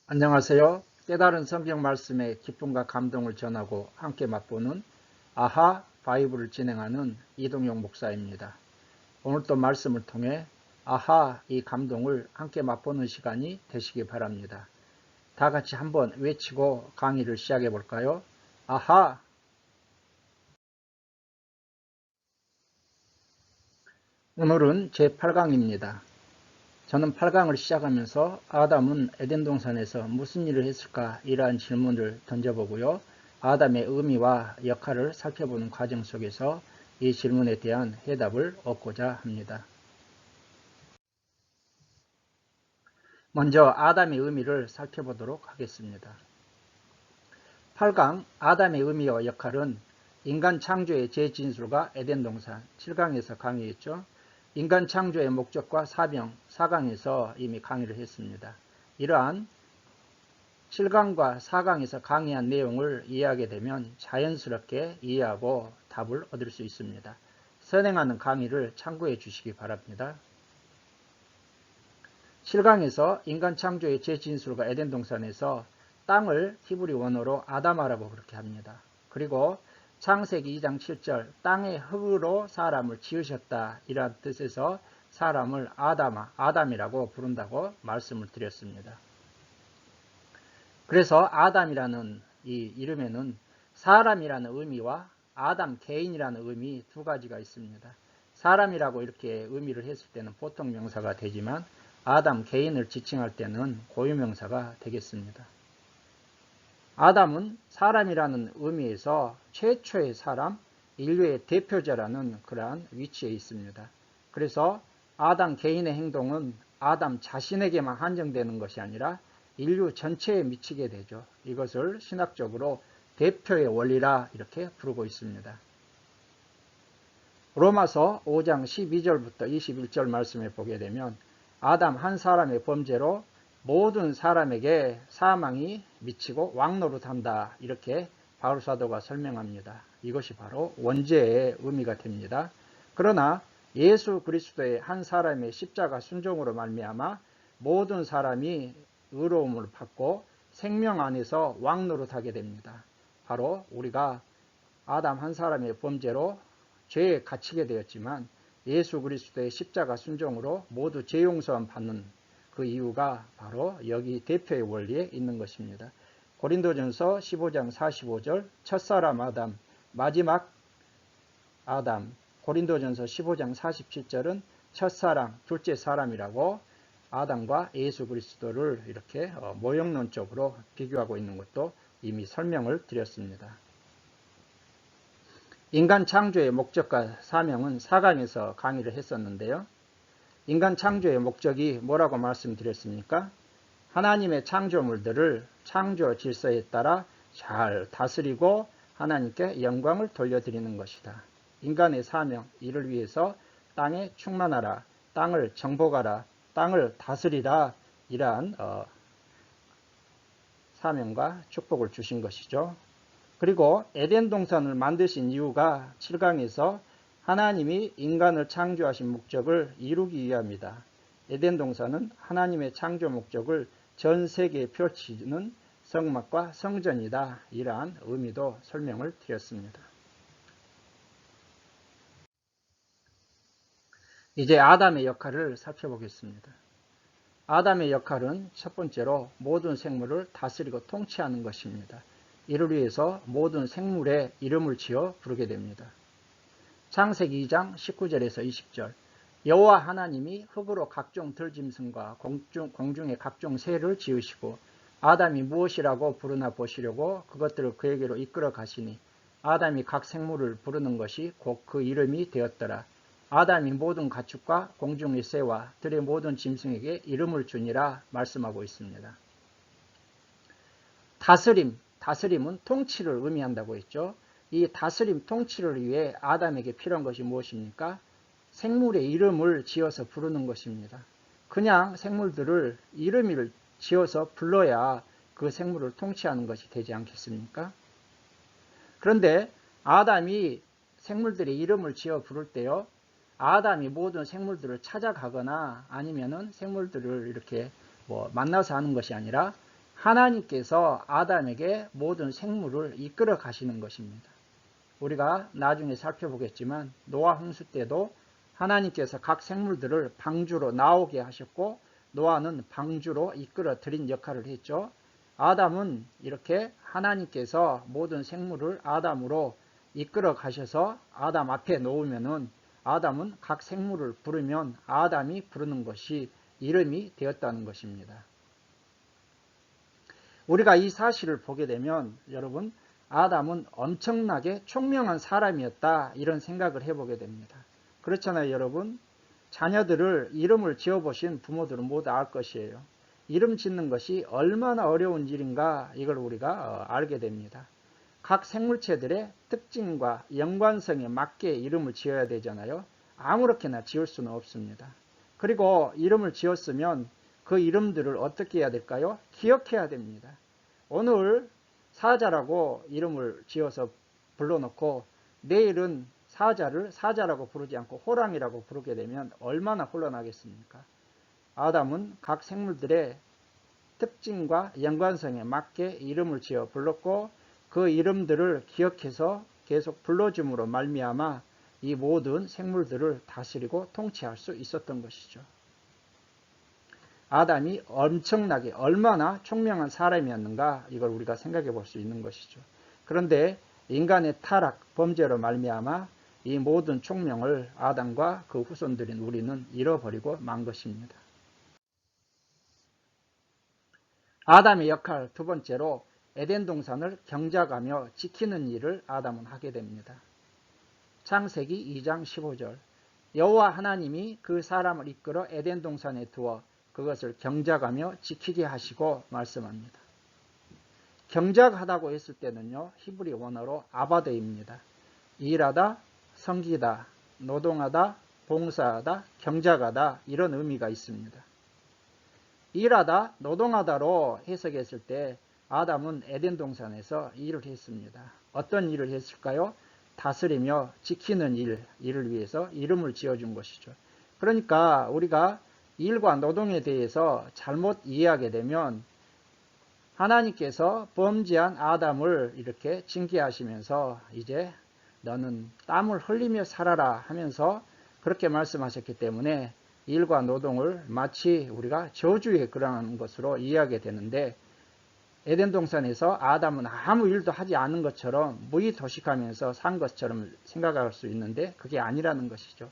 안녕하세요. 깨달은 성경 말씀의 기쁨과 감동을 전하고 함께 맛보는 아하 바이블을 진행하는 이동용 목사입니다. 오늘도 말씀을 통해 아하 이 감동을 함께 맛보는 시간이 되시기 바랍니다. 다 같이 한번 외치고 강의를 시작해 볼까요? 아하! 오늘은 제8강입니다. 저는 8강을 시작하면서 아담은 에덴 동산에서 무슨 일을 했을까? 이러한 질문을 던져보고요. 아담의 의미와 역할을 살펴보는 과정 속에서 이 질문에 대한 해답을 얻고자 합니다. 먼저 아담의 의미를 살펴보도록 하겠습니다. 8강 아담의 의미와 역할은 인간 창조의 재진술과 에덴 동산 7강에서 강의했죠. 인간 창조의 목적과 사명 4강에서 이미 강의를 했습니다. 이러한 7강과 4강에서 강의한 내용을 이해하게 되면 자연스럽게 이해하고 답을 얻을 수 있습니다. 선행하는 강의를 참고해 주시기 바랍니다. 7강에서 인간 창조의 재진술과 에덴 동산에서 땅을 히브리 원어로 아담아라고 그렇게 합니다. 그리고 창세기 2장 7절 땅의 흙으로 사람을 지으셨다 이런 뜻에서 사람을 아담이라고 부른다고 말씀을 드렸습니다. 그래서 아담이라는 이 이름에는 사람이라는 의미와 아담 개인이라는 의미 두 가지가 있습니다. 사람이라고 이렇게 의미를 했을 때는 보통 명사가 되지만 아담 개인을 지칭할 때는 고유명사가 되겠습니다. 아담은 사람이라는 의미에서 최초의 사람, 인류의 대표자라는 그러한 위치에 있습니다. 그래서 아담 개인의 행동은 아담 자신에게만 한정되는 것이 아니라 인류 전체에 미치게 되죠. 이것을 신학적으로 대표의 원리라 이렇게 부르고 있습니다. 로마서 5장 12절부터 21절 말씀에 보게 되면 아담 한 사람의 범죄로 모든 사람에게 사망이 미치고 왕노릇한다 이렇게 바울 사도가 설명합니다. 이것이 바로 원죄의 의미가 됩니다. 그러나 예수 그리스도의 한 사람의 십자가 순종으로 말미암아 모든 사람이 의로움을 받고 생명 안에서 왕노릇하게 됩니다. 바로 우리가 아담 한 사람의 범죄로 죄에 갇히게 되었지만 예수 그리스도의 십자가 순종으로 모두 죄 용서함 받는 그 이유가 바로 여기 대표의 원리에 있는 것입니다. 고린도전서 15장 45절 첫사람 아담 마지막 아담 고린도전서 15장 47절은 첫사랑 둘째 사람이라고 아담과 예수 그리스도를 이렇게 모형론적으로 비교하고 있는 것도 이미 설명을 드렸습니다. 인간 창조의 목적과 사명은 4강에서 강의를 했었는데요. 인간 창조의 목적이 뭐라고 말씀드렸습니까? 하나님의 창조물들을 창조 질서에 따라 잘 다스리고 하나님께 영광을 돌려드리는 것이다. 인간의 사명, 이를 위해서 땅에 충만하라, 땅을 정복하라, 땅을 다스리라 이러한 사명과 축복을 주신 것이죠. 그리고 에덴 동산을 만드신 이유가 7강에서 하나님이 인간을 창조하신 목적을 이루기 위함이다. 에덴 동산은 하나님의 창조 목적을 전 세계에 펼치는 성막과 성전이다. 이러한 의미도 설명을 드렸습니다. 이제 아담의 역할을 살펴보겠습니다. 아담의 역할은 첫 번째로 모든 생물을 다스리고 통치하는 것입니다. 이를 위해서 모든 생물에 이름을 지어 부르게 됩니다. 창세기 2장 19절에서 20절 여호와 하나님이 흙으로 각종 들짐승과 공중의 각종 새를 지으시고 아담이 무엇이라고 부르나 보시려고 그것들을 그에게로 이끌어 가시니 아담이 각 생물을 부르는 것이 곧 그 이름이 되었더라. 아담이 모든 가축과 공중의 새와 들의 모든 짐승에게 이름을 주니라 말씀하고 있습니다. 다스림은 통치를 의미한다고 했죠. 이 다스림 통치를 위해 아담에게 필요한 것이 무엇입니까? 생물의 이름을 지어서 부르는 것입니다. 그냥 생물들을 이름을 지어서 불러야 그 생물을 통치하는 것이 되지 않겠습니까? 그런데 아담이 생물들의 이름을 지어 부를 때요. 아담이 모든 생물들을 찾아가거나 아니면은 생물들을 이렇게 만나서 하는 것이 아니라 하나님께서 아담에게 모든 생물을 이끌어 가시는 것입니다. 우리가 나중에 살펴보겠지만 노아 홍수 때도 하나님께서 각 생물들을 방주로 나오게 하셨고 노아는 방주로 이끌어 들인 역할을 했죠. 아담은 이렇게 하나님께서 모든 생물을 아담으로 이끌어 가셔서 아담 앞에 놓으면은 아담은 각 생물을 부르면 아담이 부르는 것이 이름이 되었다는 것입니다. 우리가 이 사실을 보게 되면 여러분 아담은 엄청나게 총명한 사람이었다 이런 생각을 해보게 됩니다. 그렇잖아요 여러분. 자녀들을 이름을 지어보신 부모들은 모두 알 것이에요. 이름 짓는 것이 얼마나 어려운 일인가 이걸 우리가 알게 됩니다. 각 생물체들의 특징과 연관성에 맞게 이름을 지어야 되잖아요. 아무렇게나 지을 수는 없습니다. 그리고 이름을 지었으면 그 이름들을 어떻게 해야 될까요? 기억해야 됩니다. 오늘 사자라고 이름을 지어서 불러놓고 내일은 사자를 사자라고 부르지 않고 호랑이라고 부르게 되면 얼마나 혼란하겠습니까? 아담은 각 생물들의 특징과 연관성에 맞게 이름을 지어 불렀고 그 이름들을 기억해서 계속 불러줌으로 말미암아 이 모든 생물들을 다스리고 통치할 수 있었던 것이죠. 아담이 엄청나게 얼마나 총명한 사람이었는가 이걸 우리가 생각해 볼 수 있는 것이죠. 그런데 인간의 타락, 범죄로 말미암아 이 모든 총명을 아담과 그 후손들인 우리는 잃어버리고 만 것입니다. 아담의 역할 두 번째로 에덴 동산을 경작하며 지키는 일을 아담은 하게 됩니다. 창세기 2장 15절 여호와 하나님이 그 사람을 이끌어 에덴 동산에 두어 그것을 경작하며 지키게 하시고 말씀합니다. 경작하다고 했을 때는요. 히브리 원어로 아바데입니다. 일하다, 섬기다, 노동하다, 봉사하다, 경작하다 이런 의미가 있습니다. 일하다, 노동하다로 해석했을 때 아담은 에덴 동산에서 일을 했습니다. 어떤 일을 했을까요? 다스리며 지키는 일을 위해서 이름을 지어준 것이죠. 그러니까 우리가 일과 노동에 대해서 잘못 이해하게 되면 하나님께서 범죄한 아담을 이렇게 징계하시면서 이제 너는 땀을 흘리며 살아라 하면서 그렇게 말씀하셨기 때문에 일과 노동을 마치 우리가 저주에 그러한 것으로 이해하게 되는데 에덴 동산에서 아담은 아무 일도 하지 않은 것처럼 무의도식하면서 산 것처럼 생각할 수 있는데 그게 아니라는 것이죠.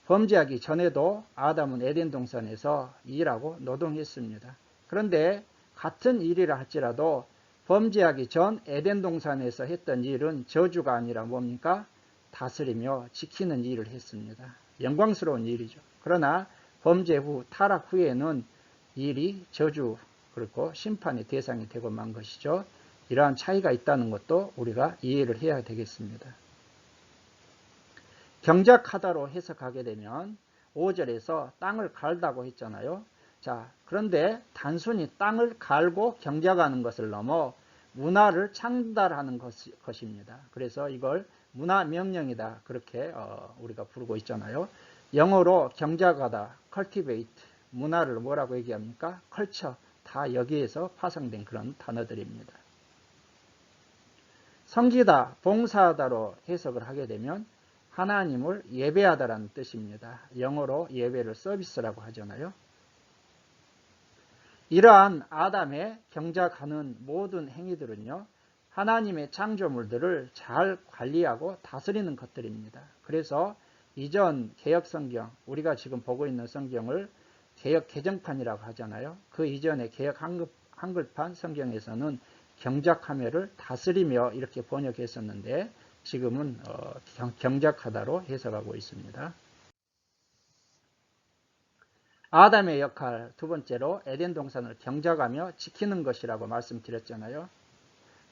범죄하기 전에도 아담은 에덴 동산에서 일하고 노동했습니다. 그런데 같은 일이라 할지라도 범죄하기 전 에덴 동산에서 했던 일은 저주가 아니라 뭡니까? 다스리며 지키는 일을 했습니다. 영광스러운 일이죠. 그러나 범죄 후 타락 후에는 일이 저주 그리고 심판의 대상이 되고 만 것이죠. 이러한 차이가 있다는 것도 우리가 이해를 해야 되겠습니다. 경작하다로 해석하게 되면 5절에서 땅을 갈다고 했잖아요. 자, 그런데 단순히 땅을 갈고 경작하는 것을 넘어 문화를 창달하는 것입니다. 그래서 이걸 문화명령이다 그렇게 우리가 부르고 있잖아요. 영어로 경작하다, cultivate, 문화를 뭐라고 얘기합니까? culture, 다 여기에서 파생된 그런 단어들입니다. 섬기다, 봉사하다로 해석을 하게 되면 하나님을 예배하다라는 뜻입니다. 영어로 예배를 서비스라고 하잖아요. 이러한 아담의 경작하는 모든 행위들은요. 하나님의 창조물들을 잘 관리하고 다스리는 것들입니다. 그래서 이전 개역성경, 우리가 지금 보고 있는 성경을 개역 개정판이라고 하잖아요. 그 이전의 개역 한글판 성경에서는 경작하며를 다스리며 이렇게 번역했었는데 지금은 경작하다로 해석하고 있습니다. 아담의 역할 두 번째로 에덴 동산을 경작하며 지키는 것이라고 말씀드렸잖아요.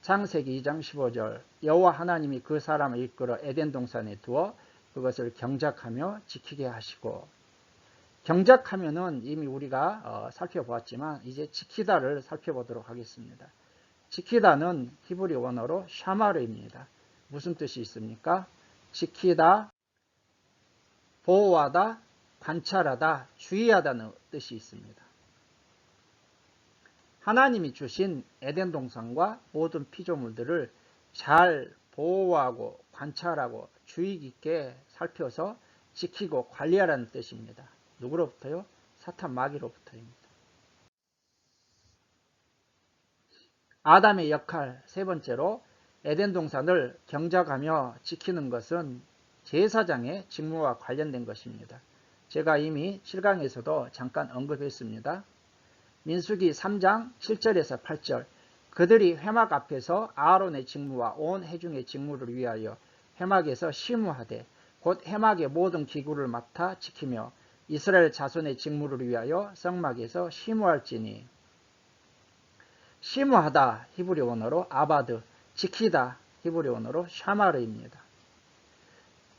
창세기 2장 15절 여호와 하나님이 그 사람을 이끌어 에덴 동산에 두어 그것을 경작하며 지키게 하시고 경작하면은 이미 우리가 살펴보았지만 이제 지키다를 살펴보도록 하겠습니다. 지키다는 히브리 원어로 샤마르입니다. 무슨 뜻이 있습니까? 지키다, 보호하다, 관찰하다, 주의하다는 뜻이 있습니다. 하나님이 주신 에덴 동산과 모든 피조물들을 잘 보호하고 관찰하고 주의 깊게 살펴서 지키고 관리하라는 뜻입니다. 누구로부터요? 사탄 마귀로부터입니다. 아담의 역할 세 번째로 에덴 동산을 경작하며 지키는 것은 제사장의 직무와 관련된 것입니다. 제가 이미 7강에서도 잠깐 언급했습니다. 민수기 3장 7절에서 8절 그들이 회막 앞에서 아론의 직무와 온 회중의 직무를 위하여 회막에서 심우하되 곧 회막의 모든 기구를 맡아 지키며 이스라엘 자손의 직무를 위하여 성막에서 심우할지니 심우하다 히브리 언어로 아바드, 지키다 히브리 언어로 샤마르입니다.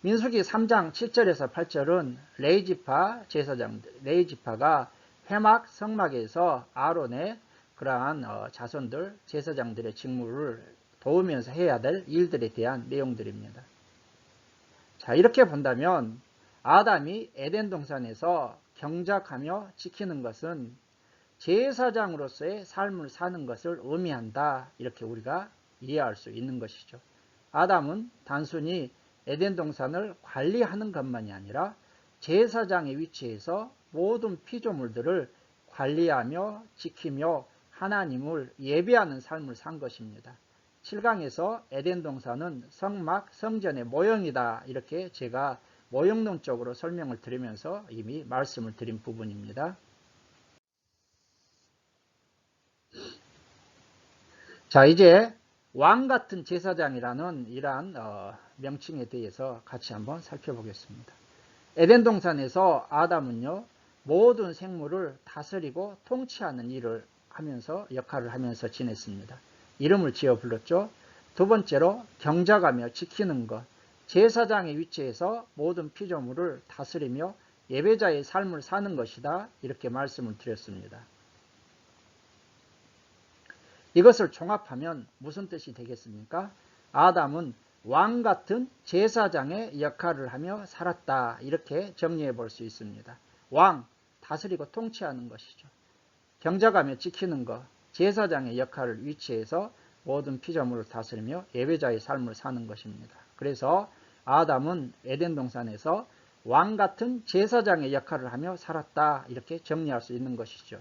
민수기 3장 7절에서 8절은 레이지파 제사장들, 레이지파가 회막 성막에서 아론의 그러한 자손들, 제사장들의 직무를 도우면서 해야 될 일들에 대한 내용들입니다. 자, 이렇게 본다면 아담이 에덴 동산에서 경작하며 지키는 것은 제사장으로서의 삶을 사는 것을 의미한다. 이렇게 우리가 이해할 수 있는 것이죠. 아담은 단순히 에덴 동산을 관리하는 것만이 아니라 제사장의 위치에서 모든 피조물들을 관리하며 지키며 하나님을 예배하는 삶을 산 것입니다. 7강에서 에덴 동산은 성막, 성전의 모형이다. 이렇게 제가 모형론적으로 설명을 드리면서 이미 말씀을 드린 부분입니다. 자, 이제 왕같은 제사장이라는 이러한 명칭에 대해서 같이 한번 살펴보겠습니다. 에덴 동산에서 아담은요, 모든 생물을 다스리고 통치하는 일을 하면서 역할을 하면서 지냈습니다. 이름을 지어 불렀죠. 두 번째로 경작하며 지키는 것, 제사장의 위치에서 모든 피조물을 다스리며 예배자의 삶을 사는 것이다. 이렇게 말씀을 드렸습니다. 이것을 종합하면 무슨 뜻이 되겠습니까? 아담은 왕같은 제사장의 역할을 하며 살았다. 이렇게 정리해 볼 수 있습니다. 왕, 다스리고 통치하는 것이죠. 경작하며 지키는 것, 제사장의 역할을 위치해서 모든 피조물을 다스리며 예배자의 삶을 사는 것입니다. 그래서 아담은 에덴 동산에서 왕같은 제사장의 역할을 하며 살았다. 이렇게 정리할 수 있는 것이죠.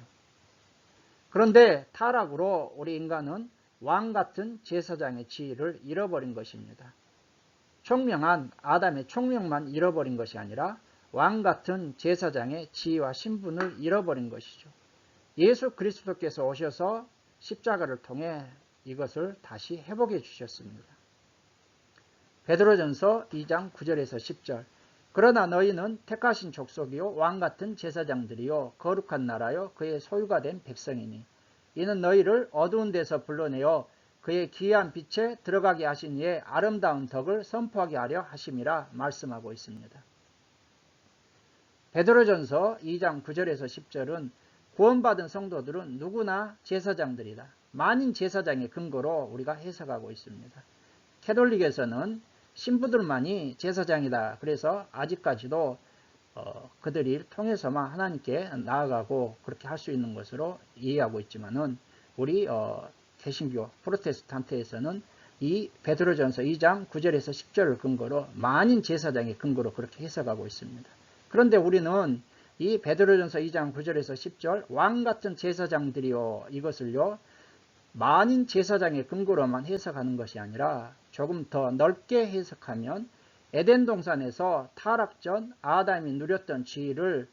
그런데 타락으로 우리 인간은 왕같은 제사장의 지위를 잃어버린 것입니다. 총명한 아담의 총명만 잃어버린 것이 아니라 왕같은 제사장의 지위와 신분을 잃어버린 것이죠. 예수 그리스도께서 오셔서 십자가를 통해 이것을 다시 회복해 주셨습니다. 베드로전서 2장 9절에서 10절 그러나 너희는 택하신 족속이요 왕같은 제사장들이요 거룩한 나라요 그의 소유가 된 백성이니 이는 너희를 어두운 데서 불러내어 그의 기이한 빛에 들어가게 하신 이의 아름다운 덕을 선포하게 하려 하심이라 말씀하고 있습니다. 베드로전서 2장 9절에서 10절은 구원받은 성도들은 누구나 제사장들이다. 만인 제사장의 근거로 우리가 해석하고 있습니다. 캐톨릭에서는 신부들만이 제사장이다. 그래서 아직까지도 그들이 통해서만 하나님께 나아가고 그렇게 할 수 있는 것으로 이해하고 있지만은 우리 개신교 프로테스탄트에서는 이 베드로전서 2장 9절에서 10절을 근거로 만인 제사장의 근거로 그렇게 해석하고 있습니다. 그런데 우리는 이 베드로전서 2장 9절에서 10절 왕같은 제사장들이요 이것을요 만인 제사장의 근거로만 해석하는 것이 아니라 조금 더 넓게 해석하면 에덴 동산에서 타락 전 아담이 누렸던 지위를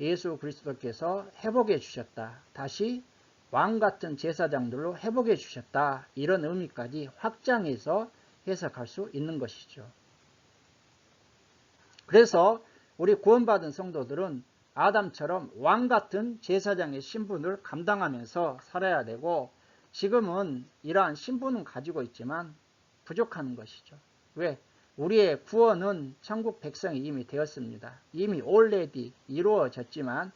예수 그리스도께서 회복해 주셨다. 다시 왕같은 제사장들로 회복해 주셨다. 이런 의미까지 확장해서 해석할 수 있는 것이죠. 그래서 우리 구원받은 성도들은 아담처럼 왕같은 제사장의 신분을 감당하면서 살아야 되고 지금은 이러한 신분은 가지고 있지만 부족한 것이죠. 왜? 우리의 구원은 천국 백성이 이미 되었습니다. 이미 already 이루어졌지만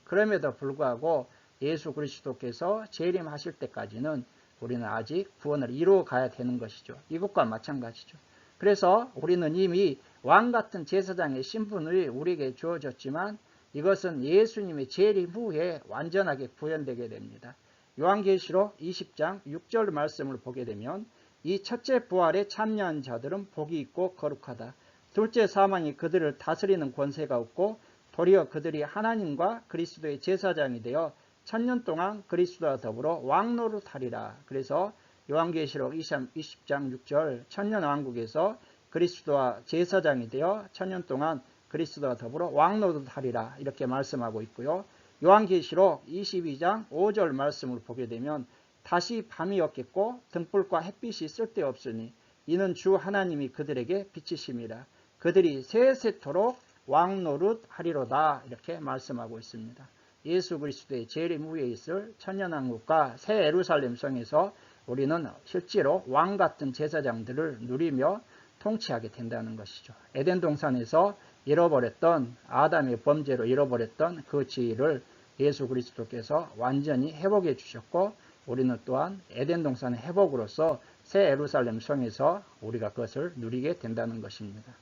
그럼에도 불구하고 예수 그리스도께서 재림하실 때까지는 우리는 아직 구원을 이루어 가야 되는 것이죠. 이것과 마찬가지죠. 그래서 우리는 이미 왕같은 제사장의 신분이 우리에게 주어졌지만 이것은 예수님의 재림 후에 완전하게 구현되게 됩니다. 요한계시록 20장 6절 말씀을 보게 되면 이 첫째 부활에 참여한 자들은 복이 있고 거룩하다. 둘째 사망이 그들을 다스리는 권세가 없고 도리어 그들이 하나님과 그리스도의 제사장이 되어 천년 동안 그리스도와 더불어 왕노릇하리라. 그래서 요한계시록 20장 6절 천년왕국에서 그리스도와 제사장이 되어 천년 동안 그리스도와 더불어 왕노릇하리라 이렇게 말씀하고 있고요. 요한계시록 22장 5절 말씀을 보게 되면 다시 밤이 없겠고 등불과 햇빛이 쓸데없으니 이는 주 하나님이 그들에게 빛이심이라. 그들이 세세토록 왕노릇하리로다 이렇게 말씀하고 있습니다. 예수 그리스도의 재림 후에 있을 천년왕국과 새 예루살렘 성에서 우리는 실제로 왕같은 제사장들을 누리며 통치하게 된다는 것이죠. 에덴 동산에서 잃어버렸던 아담의 범죄로 잃어버렸던 그 지위를 예수 그리스도께서 완전히 회복해 주셨고 우리는 또한 에덴 동산의 회복으로서 새 예루살렘 성에서 우리가 그것을 누리게 된다는 것입니다.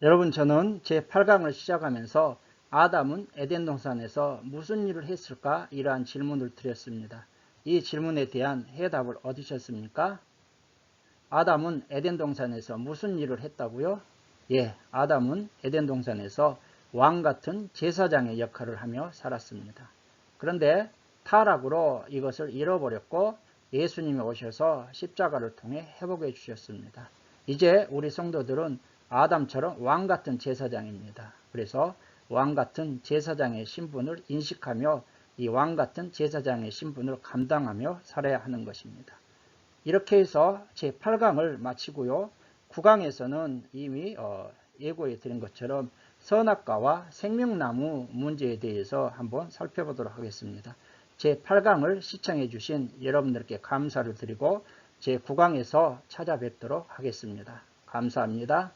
여러분, 저는 제8강을 시작하면서 아담은 에덴 동산에서 무슨 일을 했을까? 이러한 질문을 드렸습니다. 이 질문에 대한 해답을 얻으셨습니까? 아담은 에덴 동산에서 무슨 일을 했다고요? 예, 아담은 에덴 동산에서 왕같은 제사장의 역할을 하며 살았습니다. 그런데 타락으로 이것을 잃어버렸고 예수님이 오셔서 십자가를 통해 회복해 주셨습니다. 이제 우리 성도들은 아담처럼 왕같은 제사장입니다. 그래서 왕같은 제사장의 신분을 인식하며 이 왕같은 제사장의 신분을 감당하며 살아야 하는 것입니다. 이렇게 해서 제8강을 마치고요. 9강에서는 이미 예고해 드린 것처럼 선악과와 생명나무 문제에 대해서 한번 살펴보도록 하겠습니다. 제8강을 시청해 주신 여러분들께 감사를 드리고 제9강에서 찾아뵙도록 하겠습니다. 감사합니다.